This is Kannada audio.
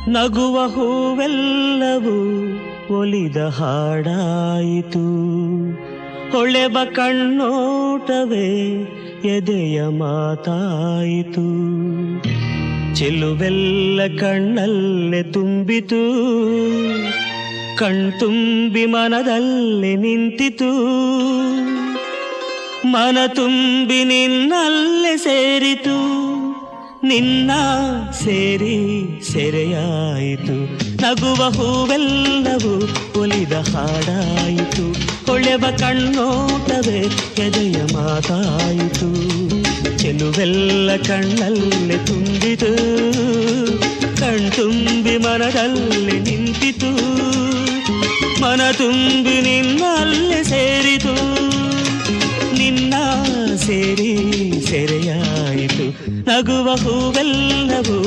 ನಗುವ ಹೂವೆಲ್ಲವೂ ಒಲಿದ ಹಾಡಾಯಿತು. ಹೊಳೆಬ ಕಣ್ಣೋಟವೇ ಎದೆಯ ಮಾತಾಯಿತು. ಚೆಲುವೆಲ್ಲ ಕಣ್ಣಲ್ಲೇ ತುಂಬಿತು, ಕಣ್ತುಂಬಿ ಮನದಲ್ಲಿ ನಿಂತಿತು. ಮನ ತುಂಬಿ ನಿನ್ನಲ್ಲೇ ಸೇರಿತು, ನಿನ್ನ ಸೇರಿ ಸೆರೆಯಾಯಿತು. ನಗುವ ಹೂವೆಲ್ಲವೂ ಒಲಿದ ಹಾಡಾಯಿತು. ಹೊಳೆವ ಕಣ್ಣೋಟವೇ ಎದೆಯ ಮಾತಾಯಿತು. ಚೆಲುವೆಲ್ಲ ಕಣ್ಣಲ್ಲೇ ತುಂಬಿತು, ಕಣ್ತುಂಬಿ ಮನದಲ್ಲಿ ನಿಂತಿತು. ಮನ ತುಂಬಿ ನಿನ್ನಲ್ಲೇ ಸೇರಿತು, ನಿನ್ನ ಸೇರಿ ಸೆರೆಯಾಯಿತು. ನಗುವ ಹೂವೆಲ್ಲವೂ